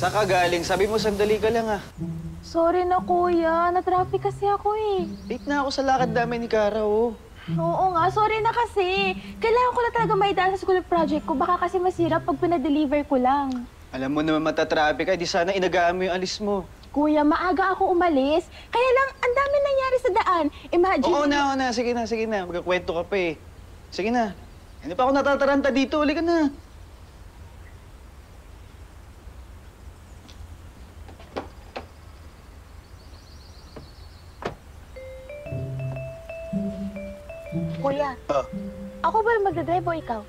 Saan ka galing? Sabi mo, sandali ka lang, ah. Sorry na, kuya. Na-traffic kasi ako eh. Late na ako sa lakad namin ni Kara, oh. Oo nga, sorry na kasi. Kailangan ko na talaga maidaan sa school project ko. Baka kasi masira pag pinadeliver ko lang. Alam mo naman matatraffic ka, di sana inagaan mo yung alis mo. Kuya, maaga ako umalis. Kaya lang, ang dami nangyari sa daan. Imagine... Oo na. Sige na. Magkakwento ka pa, eh. Sige na. Hindi pa ako natataranta dito. Uli ka na. Kuya, ako ba yung magdadrive o ikaw?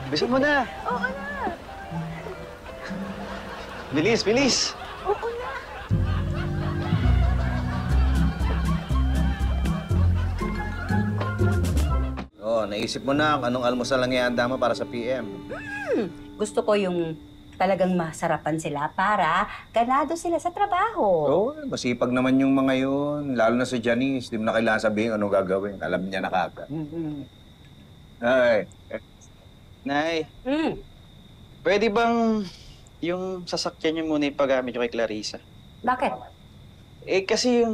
Bisan mo na. Oo na. Bilis. Oo na. Naisip mo na kung anong almusal ang ihanda mo para sa PM. Gusto ko yung talagang masarapan sila para ganado sila sa trabaho. Oo, masipag naman yung mga yun. Lalo na si Janice. Di mo na kailangan sabihin anong gagawin. Alam niya na kagad. Ay. Nay, Mm. pwede bang yung sasakyan niyo muna ipagamit niyo kay Clarissa? Bakit? Kasi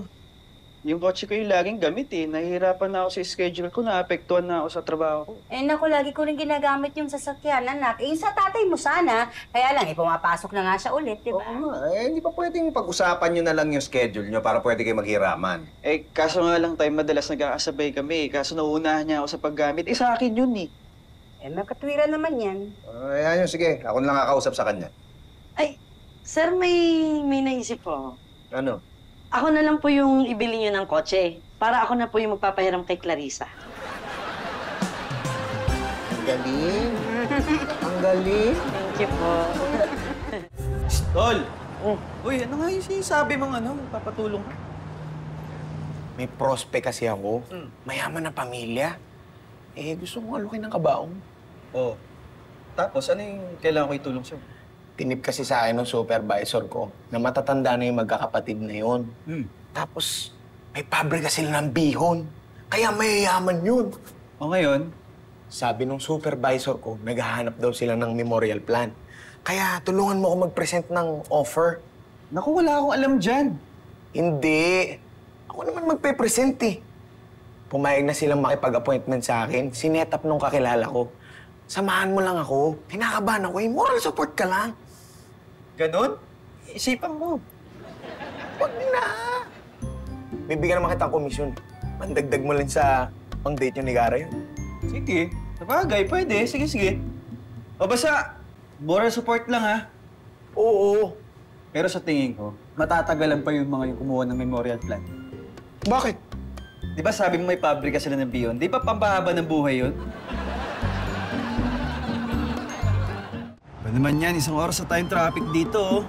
yung kotse ko yung laging gamit, eh. Nahihirapan na ako sa schedule ko, naapektuhan na ako sa trabaho ko. Naku, lagi ko rin ginagamit yung sasakyan, anak. Sa tatay mo sana. Kaya lang, pumapasok na nga siya ulit, di ba? Oo nga. Hindi pa pwedeng pag-usapan nyo na lang yung schedule nyo para pwede kayo maghiraman. Kaso nga lang tayo, madalas nagkakasabay kami. Kaso nauunahan niya ako sa paggamit. Sa akin yun, eh. May katwiran naman yan. Ayan yun, sige. Ako na lang kakausap sa kanya. Ay, sir, may naisip po. Ano? Ako na lang po yung ibili niyo ng kotse. Para ako na po yung magpapahiram kay Clarissa. Ang galing. Ang galing. Thank you po. Tol! Uy, ano nga yung sinasabi mong papatulong ka? May prospect kasi ako. Mayaman na pamilya. Gusto kong alukin ng kabaong. Oo. Tapos, ano yung kailangan ko itulong sa'yo? Tinip kasi sa akin ng supervisor ko na matatanda na yung magkakapatid na yun. Tapos, may pabrika sila ng bihon. Kaya mayayaman yun. O ngayon? Sabi nung supervisor ko, naghahanap daw sila ng memorial plan. Kaya tulungan mo ako mag-present ng offer. Naku, wala akong alam dyan. Hindi. Ako naman magpe-present eh. Pumayag na silang makipag-appointment sa akin. Sinet up nung kakilala ko. Samahan mo lang ako. Kinakabahan ako eh. Moral support ka lang. Ganon? Isipan mo. Wag na. Bibigyan naman kita ng komisyon. Mandagdag mo lang sa pang-date nyo ni Gara yun. Sige. Sabagay, pwede. Sige. O basta, moral support lang, ha? Oo. Pero sa tingin ko, matatagalan pa yung mga yung kumuha ng memorial plan. Bakit? Di ba sabi mo may pabrika sila ng Beyond? Di ba pampahaba ng buhay yun? Ba naman yan, isang oras na tayong traffic dito, oh.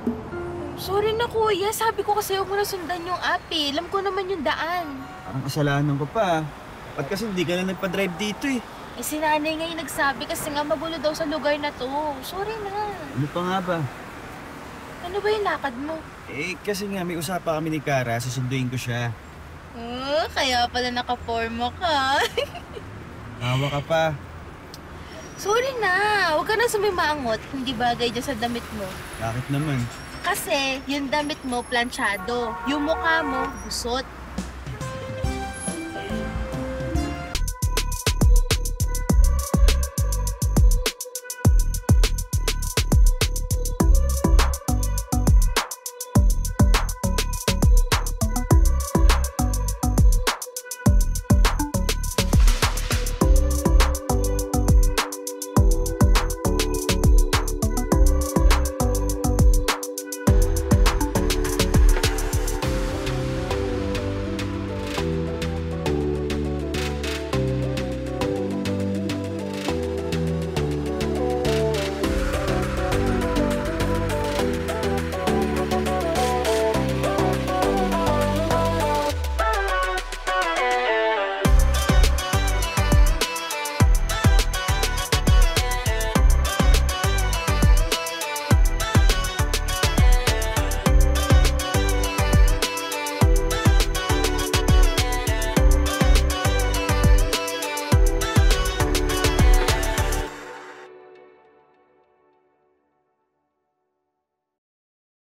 Sorry na, kuya. Sabi ko kasi huwag mo na sundan yung app eh. Alam ko naman yung daan. Parang kasalanan ko pa. Ba't kasi hindi ka na nagpa-drive dito, eh? Si nanay nga yung nagsabi kasi nga magulo daw sa lugar na to. Sorry na. Ano pa nga ba? Ano ba yung lakad mo? Kasi nga may usapan kami ni Kara, susunduin ko siya. Kaya pala nakaporma ka. Tawa ka pa. Sorry na. Huwag ka na sumimangot. Hindi bagay dyan sa damit mo. Bakit naman? Kasi yung damit mo planchado. Yung mukha mo, busot.